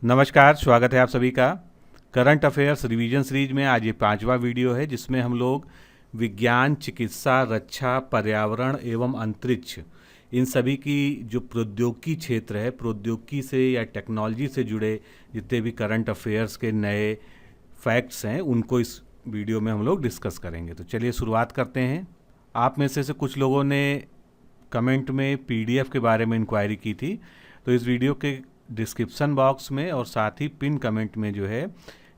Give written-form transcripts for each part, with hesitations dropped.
नमस्कार, स्वागत है आप सभी का करंट अफेयर्स रिवीजन सीरीज में। आज ये 5वां वीडियो है जिसमें हम लोग विज्ञान, चिकित्सा, रक्षा, पर्यावरण एवं अंतरिक्ष इन सभी की जो प्रौद्योगिकी क्षेत्र है, प्रौद्योगिकी से या टेक्नोलॉजी से जुड़े जितने भी करंट अफेयर्स के नए फैक्ट्स हैं उनको इस वीडियो में हम लोग डिस्कस करेंगे। तो चलिए शुरुआत करते हैं। आप में से कुछ लोगों ने कमेंट में पीडीएफ के बारे में इंक्वायरी की थी, तो इस वीडियो के डिस्क्रिप्शन बॉक्स में और साथ ही पिन कमेंट में जो है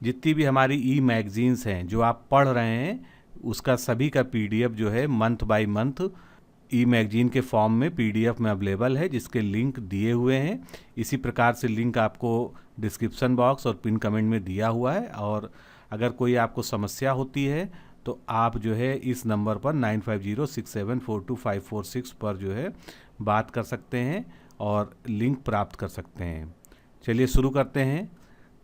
जितनी भी हमारी ई मैगजीन्स हैं जो आप पढ़ रहे हैं उसका सभी का पीडीएफ जो है month by month e magazine के फॉर्म में पीडीएफ में अवेलेबल है, जिसके लिंक दिए हुए हैं। इसी प्रकार से लिंक आपको डिस्क्रिप्शन बॉक्स और पिन कमेंट में दिया हुआ है। और अगर कोई आपको समस्या होती है तो आप जो है इस नंबर पर 9506742546 पर जो है बात कर सकते हैं और लिंक प्राप्त कर सकते हैं। चलिए शुरू करते हैं।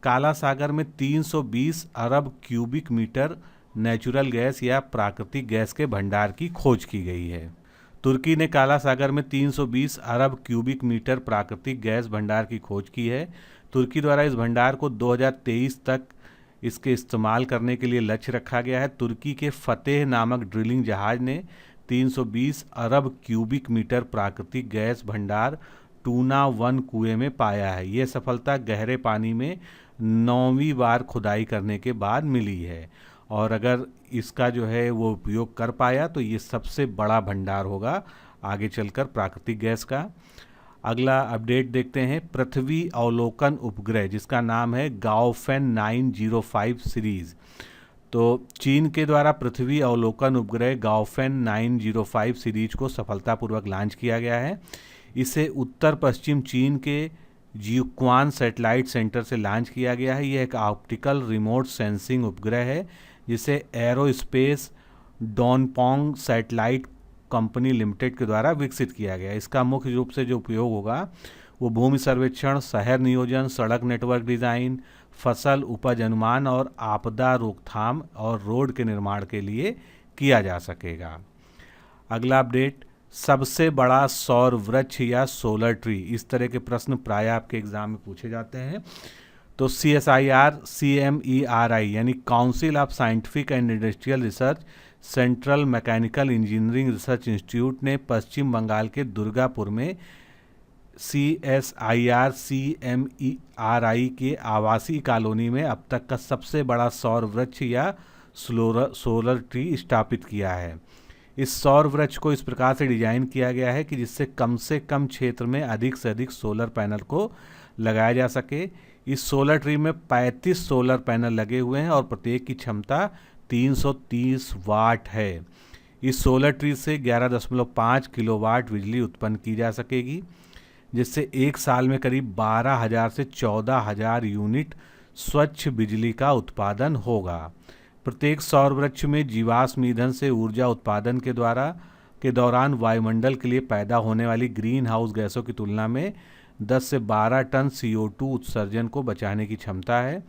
काला सागर में 320 अरब क्यूबिक मीटर नेचुरल गैस या प्राकृतिक गैस के भंडार की खोज की गई है। तुर्की ने काला सागर में 320 अरब क्यूबिक मीटर प्राकृतिक गैस भंडार की खोज की है। तुर्की द्वारा इस भंडार को 2023 तक इसके इस्तेमाल करने के लिए लक्ष्य रखा गया है। तुर्की के फतेह नामक ड्रिलिंग जहाज ने 320 अरब क्यूबिक मीटर प्राकृतिक गैस भंडार टूना 1 कुएं में पाया है। यह सफलता गहरे पानी में 9वीं बार खुदाई करने के बाद मिली है और अगर इसका जो है वो उपयोग कर पाया तो ये सबसे बड़ा भंडार होगा आगे चलकर प्राकृतिक गैस का। अगला अपडेट देखते हैं। पृथ्वी अवलोकन उपग्रह जिसका नाम है गाओफेन 905 सीरीज, तो चीन के द्वारा पृथ्वी अवलोकन उपग्रह गाओफेन 905 सीरीज को सफलतापूर्वक लॉन्च किया गया है। इसे उत्तर पश्चिम चीन के जियुक्वान सैटेलाइट सेंटर से लॉन्च किया गया है। यह एक ऑप्टिकल रिमोट सेंसिंग उपग्रह है जिसे एरोस्पेस डॉनपोंग सैटेलाइट कंपनी लिमिटेड के द्वारा विकसित किया गया है। इसका मुख्य रूप से जो उपयोग होगा वो भूमि सर्वेक्षण, शहर नियोजन, सड़क नेटवर्क डिज़ाइन, फसल उपज अनुमान और आपदा रोकथाम और रोड के निर्माण के लिए किया जा सकेगा। अगला अपडेट, सबसे बड़ा सौर वृक्ष या सोलर ट्री, इस तरह के प्रश्न प्राय आपके एग्जाम में पूछे जाते हैं। तो CSIR यानी council of scientific and industrial research central mechanical engineering research institute ने पश्चिम बंगाल के दुर्गापुर में CSIR-CMERI के आवासीय कॉलोनी में अब तक का सबसे बड़ा सौर वृक्ष या सोलर ट्री स्थापित किया है। इस सौर वृक्ष को इस प्रकार से डिजाइन किया गया है कि जिससे कम से कम क्षेत्र में अधिक से अधिक सोलर पैनल को लगाया जा सके। इस सोलर ट्री में 35 सोलर पैनल लगे हुए हैं और प्रत्येक की क्षमता 330 वाट है। इस सोलर ट्री से 11.5 किलोवाट बिजली उत्पन्न की जा सकेगी, जिससे एक साल में करीब 12,000 से 14,000 यूनिट स्वच्छ बिजली का उत्पादन होगा। प्रत्येक सौर वृक्ष में जीवाश्म ईंधन से ऊर्जा उत्पादन के दौरान वायुमंडल के लिए पैदा होने वाली ग्रीन हाउस गैसों की तुलना में 10 से 12 टन CO2 उत्सर्जन को बचाने की क्षमता है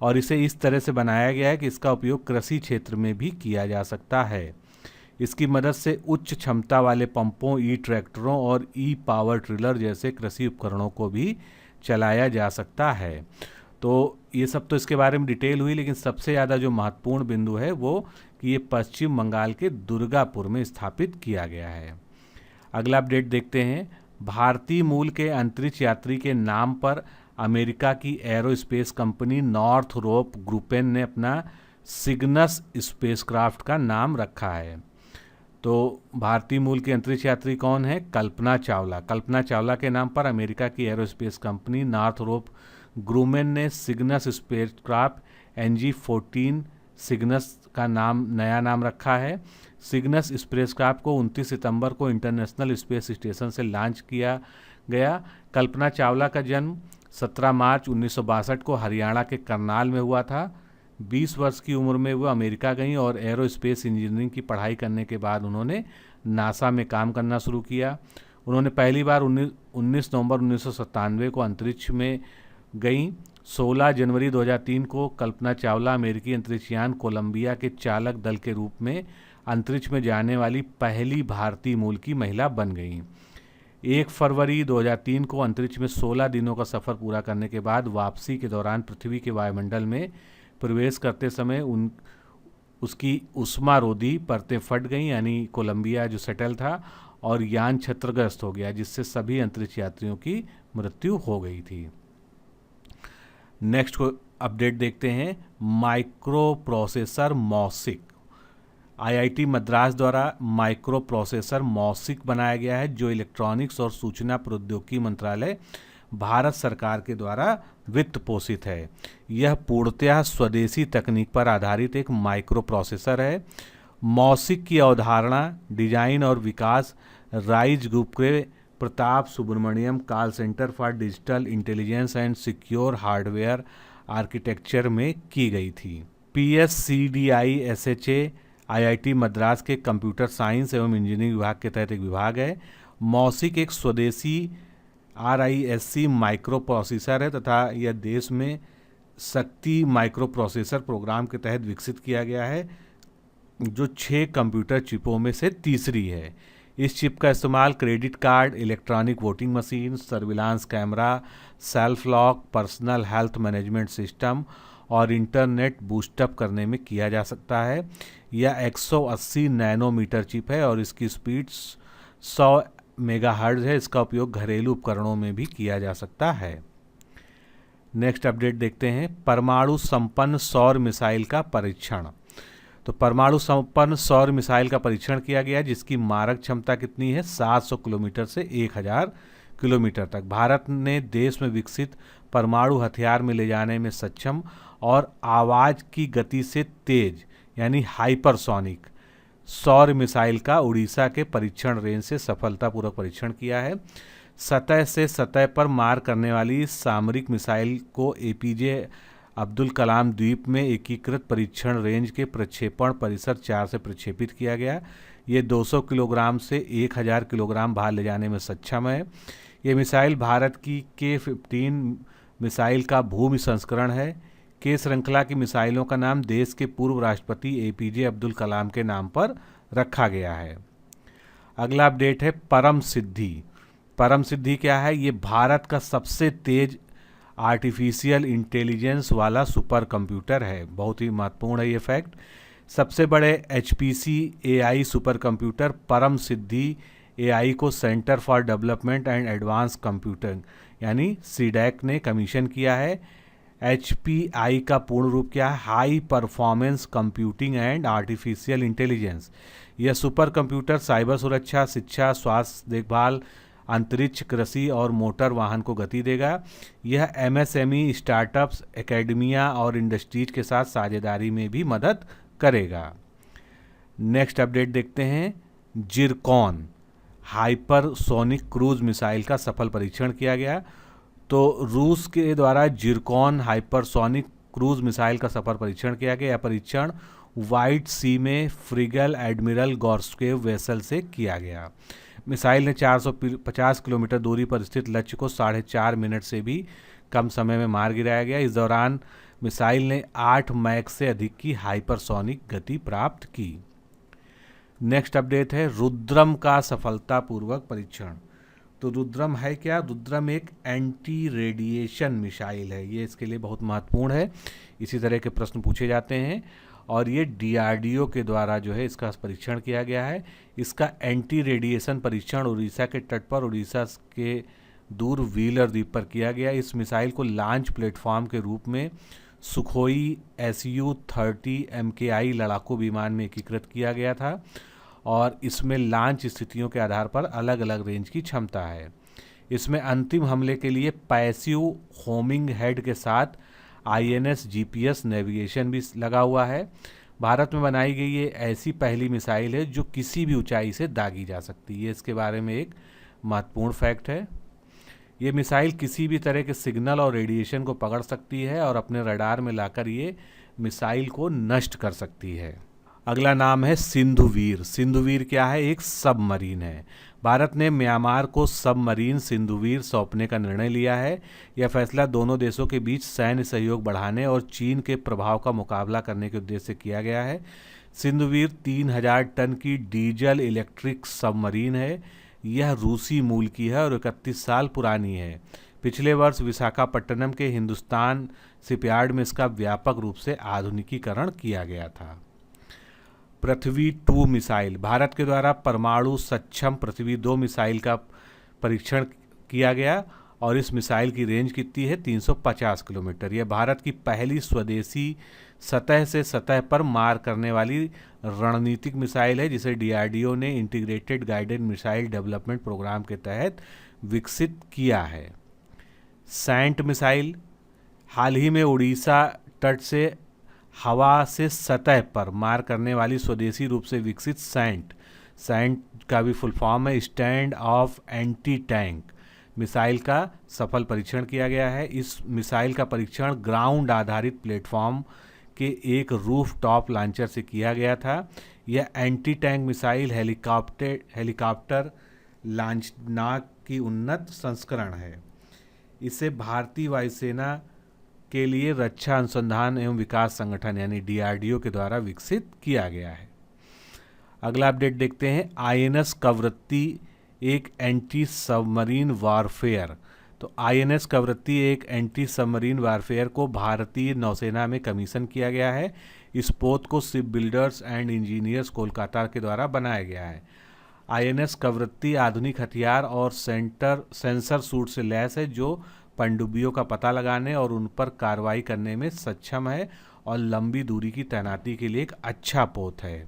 और इसे इस तरह से बनाया गया है कि इसका उपयोग कृषि क्षेत्र में भी किया जा सकता है। इसकी मदद से उच्च क्षमता वाले पंपों, ई ट्रैक्टरों और ई पावर ट्रिलर जैसे कृषि उपकरणों को भी चलाया जा सकता है। तो ये सब तो इसके बारे में डिटेल हुई, लेकिन सबसे ज़्यादा जो महत्वपूर्ण बिंदु है वो कि ये पश्चिम बंगाल के दुर्गापुर में स्थापित किया गया है। अगला अपडेट देखते हैं। भारतीय मूल के अंतरिक्ष यात्री के नाम पर अमेरिका की एरोस्पेस कंपनी नॉर्थरोप ग्रुपेन ने अपना सिग्नस स्पेसक्राफ्ट का नाम रखा है। तो भारतीय मूल की अंतरिक्ष यात्री कौन है? कल्पना चावला। कल्पना चावला के नाम पर अमेरिका की एरोस्पेस कंपनी नॉर्थरोप ग्रुमेन ने सिग्नस स्पेसक्राफ्ट NG-14 सिग्नस का नया नाम रखा है। सिग्नस स्पेसक्राफ्ट को 29 सितंबर को इंटरनेशनल स्पेस स्टेशन से लॉन्च किया गया। कल्पना चावला का जन्म 17 मार्च 1962 को हरियाणा के करनाल में हुआ था। 20 वर्ष की उम्र में वो अमेरिका गईं और एरोस्पेस इंजीनियरिंग की पढ़ाई करने के बाद उन्होंने नासा में काम करना शुरू किया। उन्होंने पहली बार 19 नवंबर 1997 को अंतरिक्ष में गईं। 16 जनवरी 2003 को कल्पना चावला अमेरिकी अंतरिक्षयान कोलंबिया के चालक दल के रूप में अंतरिक्ष में जाने वाली पहली भारतीय मूल की महिला बन गईं। 1 फरवरी 2003 को अंतरिक्ष में 16 दिनों का सफ़र पूरा करने के बाद वापसी के दौरान पृथ्वी के वायुमंडल में प्रवेश करते समय उसकी उष्मारोधी परतें फट गईं, यानी कोलंबिया जो शटल था, और यान क्षतिग्रस्त हो गया, जिससे सभी अंतरिक्ष यात्रियों की मृत्यु हो गई थी। नेक्स्ट को अपडेट देखते हैं। Microprocessor Moushik. IIT Madras द्वारा माइक्रो प्रोसेसर मॉसिक बनाया गया है, जो इलेक्ट्रॉनिक्स और सूचना प्रौद्योगिकी मंत्रालय भारत सरकार के द्वारा वित्त पोषित है। यह पूर्णतः स्वदेशी तकनीक पर आधारित एक माइक्रो प्रोसेसर है। मॉसिक की अवधारणा, डिजाइन और विकास राइज ग्रुप के प्रताप सुब्रमण्यम कॉल centre for digital intelligence and secure hardware architecture में की गई थी। PSCDI SHA आईआईटी मद्रास के कंप्यूटर साइंस एवं इंजीनियरिंग विभाग के तहत एक विभाग है। मॉसिक एक स्वदेशी RISC माइक्रो प्रोसेसर है तथा यह देश में शक्ति माइक्रो प्रोसेसर प्रोग्राम के तहत विकसित किया गया है, जो 6 कंप्यूटर चिपों में से तीसरी है। इस चिप का इस्तेमाल credit card, electronic voting machine, surveillance camera, self lock, personal health management system और इंटरनेट बूस्टअप करने में किया जा सकता है। यह 180 नैनोमीटर चिप है और इसकी स्पीड 100 मेगाहर्ट्ज़ है। इसका उपयोग घरेलू उपकरणों में भी किया जा सकता है। नेक्स्ट अपडेट देखते हैं। परमाणु संपन्न सौर मिसाइल का परीक्षण। तो परमाणु संपन्न सौर मिसाइल का परीक्षण किया गया, जिसकी मारक क्षमता कितनी है? 700 किलोमीटर से 1000 किलोमीटर तक। भारत ने देश में विकसित परमाणु हथियार में ले जाने में सक्षम और आवाज़ की गति से तेज यानी हाइपरसोनिक सौर मिसाइल का उड़ीसा के परीक्षण रेंज से सफलतापूर्वक परीक्षण किया है। सतह से सतह पर मार करने वाली इस सामरिक मिसाइल को APJ अब्दुल कलाम द्वीप में एकीकृत परीक्षण रेंज के प्रक्षेपण परिसर 4 से प्रक्षेपित किया गया। ये 200 किलोग्राम से 1000 किलोग्राम भार ले जाने में सक्षम है। ये मिसाइल भारत की K-15 मिसाइल का भूमि संस्करण है। K श्रृंखला की मिसाइलों का नाम देश के पूर्व राष्ट्रपति APJ अब्दुल कलाम के नाम पर रखा गया है। अगला अपडेट है परम सिद्धि। परम सिद्धि क्या है? ये भारत का सबसे तेज आर्टिफिशियल इंटेलिजेंस वाला सुपर कंप्यूटर है। बहुत ही महत्वपूर्ण है ये फैक्ट। सबसे बड़े HPC AI सुपर कंप्यूटर परम सिद्धि AI को centre for development and advance computing यानी CDAC ने कमीशन किया है। HPI का पूर्ण रूप क्या है? High performance computing and artificial intelligence. यह सुपर कंप्यूटर साइबर सुरक्षा, शिक्षा, स्वास्थ्य देखभाल, अंतरिक्ष, कृषि और मोटर वाहन को गति देगा। यह MSME, स्टार्टअप्स, एकेडमिया और इंडस्ट्रीज के साथ साझेदारी में भी मदद करेगा। नेक्स्ट अपडेट देखते हैं। जिरकॉन हाइपरसोनिक क्रूज मिसाइल का सफल परीक्षण किया गया। तो रूस के द्वारा जिरकॉन हाइपरसोनिक क्रूज मिसाइल का सफल परीक्षण किया गया। यह परीक्षण व्हाइट सी में फ्रिगल एडमिरल गॉर्स्केव वेसल से किया गया। मिसाइल ने 450 किलोमीटर दूरी पर स्थित लक्ष्य को 4.5 मिनट से भी कम समय में मार गिराया गया। इस दौरान मिसाइल ने 8 मैक से अधिक की हाइपरसोनिक गति प्राप्त की। नेक्स्ट अपडेट है रुद्रम का सफलतापूर्वक परीक्षण। तो रुद्रम है क्या? रुद्रम एक एंटी रेडिएशन मिसाइल है। ये इसके लिए बहुत महत्वपूर्ण है। इसी तरह के प्रश्न पूछे जाते हैं और ये DRDO के द्वारा जो है इसका परीक्षण किया गया है। इसका एंटी रेडिएशन परीक्षण उड़ीसा के तट पर उड़ीसा के दूर व्हीलर द्वीप पर किया गया। इस मिसाइल को लॉन्च प्लेटफॉर्म के रूप में सुखोई Su-30 MKI लड़ाकू विमान में एकीकृत किया गया था और इसमें लॉन्च स्थितियों के आधार पर अलग अलग रेंज की क्षमता है। इसमें अंतिम हमले के लिए पैसिव होमिंग हेड के साथ INS GPS नेविगेशन भी लगा हुआ है। भारत में बनाई गई ये ऐसी पहली मिसाइल है जो किसी भी ऊंचाई से दागी जा सकती है। इसके बारे में एक महत्वपूर्ण फैक्ट है। ये मिसाइल किसी भी तरह के सिग्नल और रेडिएशन को पकड़ सकती है और अपने रडार में लाकर ये मिसाइल को नष्ट कर सकती है। अगला नाम है सिंधुवीर। सिंधुवीर क्या है? एक सबमरीन है। भारत ने म्यांमार को सबमरीन सिंधुवीर सौंपने का निर्णय लिया है। यह फैसला दोनों देशों के बीच सैन्य सहयोग बढ़ाने और चीन के प्रभाव का मुकाबला करने के उद्देश्य से किया गया है। सिंधुवीर 3000 टन की डीजल इलेक्ट्रिक सबमरीन है। यह रूसी मूल की है और 31 साल पुरानी है। पिछले वर्ष विशाखापट्टनम के हिंदुस्तान शिपयार्ड में इसका व्यापक रूप से आधुनिकीकरण किया गया था। पृथ्वी 2 मिसाइल। भारत के द्वारा परमाणु सक्षम पृथ्वी 2 मिसाइल का परीक्षण किया गया और इस मिसाइल की रेंज कितनी है? 350 किलोमीटर। यह भारत की पहली स्वदेशी सतह से सतह पर मार करने वाली रणनीतिक मिसाइल है, जिसे डीआरडीओ ने integrated guided missile development programme के तहत विकसित किया है। Saint missile. हाल ही में उड़ीसा तट से हवा से सतह पर मार करने वाली स्वदेशी रूप से विकसित सैंट का भी फुल फॉर्म है stand of anti tank missile का सफल परीक्षण किया गया है। इस मिसाइल का परीक्षण ग्राउंड आधारित प्लेटफॉर्म के एक रूफ टॉप लॉन्चर से किया गया था। यह एंटी टैंक मिसाइल हेलीकॉप्टर लांछनाग की उन्नत संस्करण है। इसे भारतीय वायुसेना के लिए रक्षा अनुसंधान एवं विकास संगठन यानी डीआरडीओ के द्वारा विकसित किया गया है। अगला अपडेट देखते हैं। आईएनएस कवरत्ती एक एंटी सबमरीन वारफेयर। तो आईएनएस कवरत्ती एक एंटी सबमरीन वारफेयर को भारतीय नौसेना में कमीशन किया गया है। इस पोत को ship builders and engineers Kolkata के द्वारा बनाया गया है। आईएनएस कवरत्ती आधुनिक हथियार और सेंसर सूट से लैस है, जो पनडुब्बियों का पता लगाने और उन पर कार्रवाई करने में सक्षम है और लंबी दूरी की तैनाती के लिए एक अच्छा पोत है।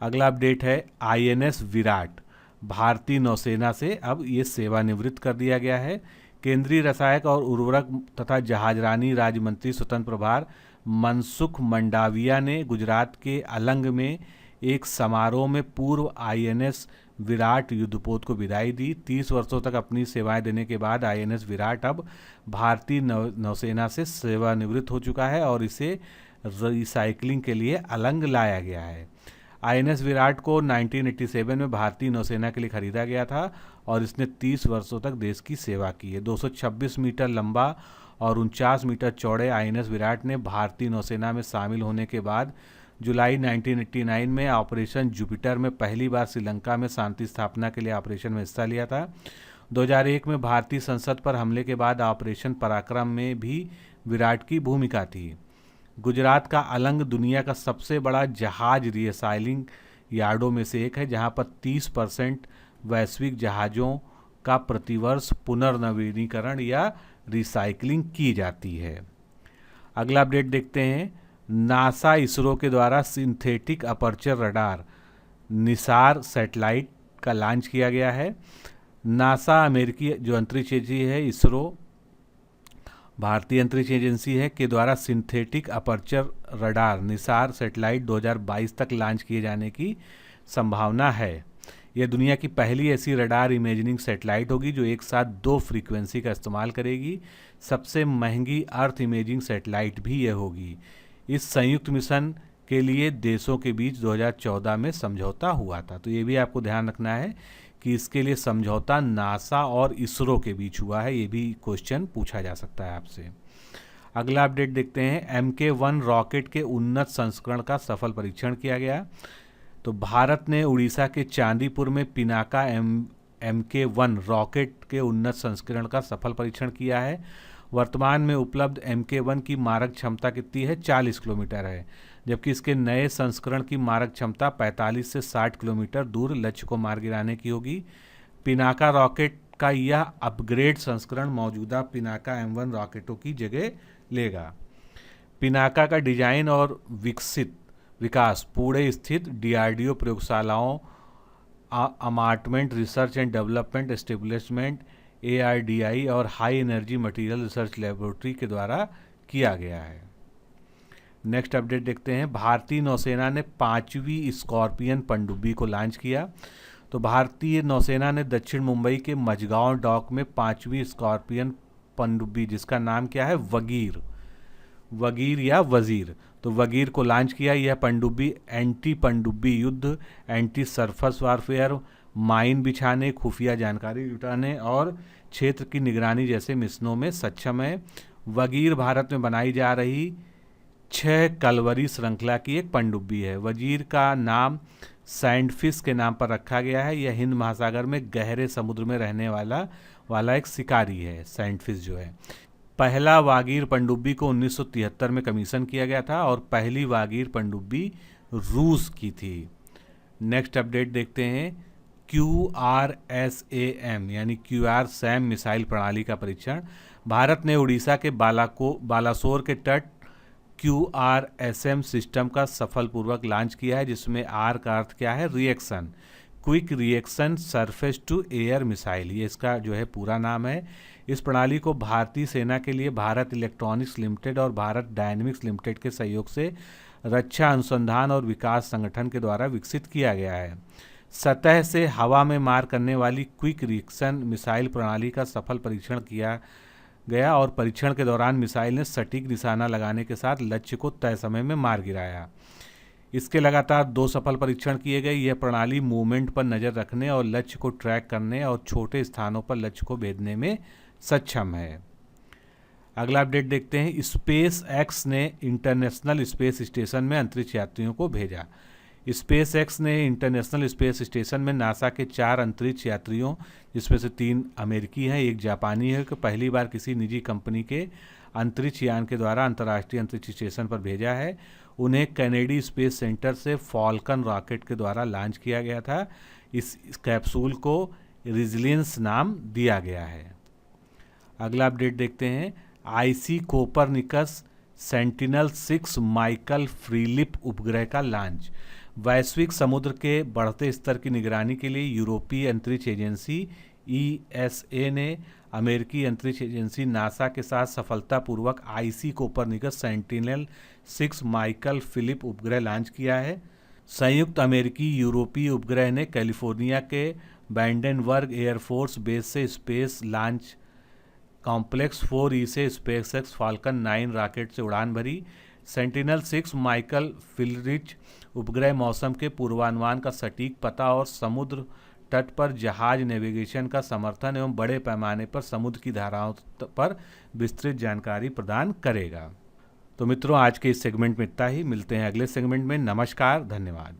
अगला अपडेट है आईएनएस विराट। भारतीय नौसेना से अब ये सेवानिवृत्त कर दिया गया है। केंद्रीय रसायन और उर्वरक तथा जहाजरानी राज्य मंत्री स्वतंत्र प्रभार मनसुख मंडाविया ने गुजरात के अलंग में एक समारोह में पूर्व आईएनएस विराट युद्धपोत को विदाई दी। 30 वर्षों तक अपनी सेवाएं देने के बाद आईएनएस विराट अब भारतीय नौसेना से सेवानिवृत्त हो चुका है और इसे रिसाइकलिंग के लिए अलंग लाया गया है। आईएनएस विराट को 1987 में भारतीय नौसेना के लिए खरीदा गया था और इसने 30 वर्षों तक देश की सेवा की है। 226 मीटर लंबा और 49 मीटर चौड़े आईएनएस विराट ने भारतीय नौसेना में शामिल होने के बाद जुलाई 1989 में ऑपरेशन जुपिटर में पहली बार श्रीलंका में शांति स्थापना के लिए ऑपरेशन में हिस्सा लिया था। 2001 में भारतीय संसद पर हमले के बाद ऑपरेशन पराक्रम में भी विराट की भूमिका थी। गुजरात का अलंग दुनिया का सबसे बड़ा जहाज रिसाइलिंग यार्डों में से एक है, जहां पर 30% वैश्विक जहाज़ों का प्रतिवर्ष पुनर्नवीनीकरण या रिसाइकलिंग की जाती है। अगला अपडेट देखते हैं। नासा इसरो के द्वारा synthetic aperture radar Nisar satellite का लॉन्च किया गया है। नासा अमेरिकी जो अंतरिक्ष एजेंसी है, इसरो भारतीय अंतरिक्ष एजेंसी है के द्वारा synthetic aperture radar Nisar satellite 2022 तक लॉन्च किए जाने की संभावना है। यह दुनिया की पहली ऐसी रडार इमेजिंग सैटेलाइट होगी जो एक साथ 2 फ्रीक्वेंसी का इस्तेमाल करेगी। सबसे महंगी अर्थ इमेजिंग सैटेलाइट भी यह होगी। इस संयुक्त मिशन के लिए देशों के बीच 2014 में समझौता हुआ था। तो ये भी आपको ध्यान रखना है कि इसके लिए समझौता नासा और इसरो के बीच हुआ है। ये भी क्वेश्चन पूछा जा सकता है आपसे। अगला अपडेट देखते हैं। MK1 रॉकेट के उन्नत संस्करण का सफल परीक्षण किया गया। तो भारत ने उड़ीसा के चांदीपुर में पिनाका MK1 रॉकेट के उन्नत संस्करण का सफल परीक्षण किया है। वर्तमान में उपलब्ध MK1 की मारक क्षमता कितनी है? 40 किलोमीटर है, जबकि इसके नए संस्करण की मारक क्षमता 45 से 60 किलोमीटर दूर लक्ष्य को मार गिराने की होगी। पिनाका रॉकेट का यह अपग्रेड संस्करण मौजूदा पिनाका M1 रॉकेटों की जगह लेगा। पिनाका का डिजाइन और विकास पुणे स्थित डीआरडीओ प्रयोगशालाओं armament research and development establishment ARDI और high energy material research laboratory के द्वारा किया गया है। नेक्स्ट अपडेट देखते हैं। भारतीय नौसेना ने 5वीं स्कॉर्पियन पनडुब्बी को लॉन्च किया। तो भारतीय नौसेना ने दक्षिण मुंबई के मझगांव डॉक में 5वीं स्कॉर्पियन पनडुब्बी, जिसका नाम क्या है? वगीर या वजीर, तो वगीर को लॉन्च किया। यह पनडुब्बी एंटी पनडुब्बी युद्ध, एंटी सरफेस वारफेयर, माइन बिछाने, खुफिया जानकारी जुटाने और क्षेत्र की निगरानी जैसे मिशनों में सक्षम है। वगीर भारत में बनाई जा रही 6 कलवरी श्रृंखला की एक पनडुब्बी है। वजीर का नाम सैंडफिश के नाम पर रखा गया है। यह हिंद महासागर में गहरे समुद्र में रहने वाला एक शिकारी है, सैंडफिश जो है। पहला वागीर पनडुब्बी को 1973 में कमीशन किया गया था और पहली वागीर पनडुब्बी रूस की थी। नेक्स्ट अपडेट देखते हैं। QRSAM यानी QRSAM मिसाइल प्रणाली का परीक्षण। भारत ने उड़ीसा के बालासोर के तट QRSAM सिस्टम का सफलपूर्वक लॉन्च किया है, जिसमें R का अर्थ क्या है? Reaction, quick reaction surface to air missile, ये इसका जो है पूरा नाम है। इस प्रणाली को भारतीय सेना के लिए भारत इलेक्ट्रॉनिक्स लिमिटेड और भारत डायनेमिक्स लिमिटेड के सहयोग से रक्षा अनुसंधान और विकास संगठन के द्वारा विकसित किया गया है। सतह से हवा में मार करने वाली क्विक रिएक्शन मिसाइल प्रणाली का सफल परीक्षण किया गया और परीक्षण के दौरान मिसाइल ने सटीक निशाना लगाने के साथ लक्ष्य को तय समय में मार गिराया। इसके लगातार 2 सफल परीक्षण किए गए। यह प्रणाली मूवमेंट पर नज़र रखने और लक्ष्य को ट्रैक करने और छोटे स्थानों पर लक्ष्य को भेदने में सक्षम है। अगला अपडेट देखते हैं। स्पेस एक्स ने इंटरनेशनल स्पेस स्टेशन में अंतरिक्ष यात्रियों को भेजा। स्पेस एक्स ने इंटरनेशनल स्पेस स्टेशन में नासा के 4 अंतरिक्ष यात्रियों, जिसमें से 3 अमेरिकी हैं, 1 जापानी है, कि पहली बार किसी निजी कंपनी के अंतरिक्ष यान के द्वारा अंतर्राष्ट्रीय अंतरिक्ष स्टेशन पर भेजा है। उन्हें कैनेडी स्पेस सेंटर से फॉल्कन रॉकेट के द्वारा लॉन्च किया गया था। इस कैप्सूल को रेजिलियंस नाम दिया गया है। अगला अपडेट देखते हैं। आईसी कोपरनिकस सेंटिनल-6 माइकल फ्रीलिप उपग्रह का लॉन्च। वैश्विक समुद्र के बढ़ते स्तर की निगरानी के लिए यूरोपीय अंतरिक्ष एजेंसी ESA ने अमेरिकी अंतरिक्ष एजेंसी नासा के साथ सफलतापूर्वक आईसी कोपरनिकस सेंटिनल-6 माइकल फिलिप उपग्रह लॉन्च किया है। संयुक्त अमेरिकी यूरोपीय उपग्रह ने कैलिफोर्निया के वैंडेनबर्ग एयरफोर्स बेस से स्पेस लॉन्च कॉम्प्लेक्स 4E से स्पेसएक्स फाल्कन 9 रॉकेट से उड़ान भरी। सेंटिनल-6 माइकल फिलरिच उपग्रह मौसम के पूर्वानुमान का सटीक पता और समुद्र तट पर जहाज नेविगेशन का समर्थन एवं बड़े पैमाने पर समुद्र की धाराओं पर विस्तृत जानकारी प्रदान करेगा। तो मित्रों, आज के इस सेगमेंट में इतना ही। मिलते हैं अगले सेगमेंट में। नमस्कार, धन्यवाद।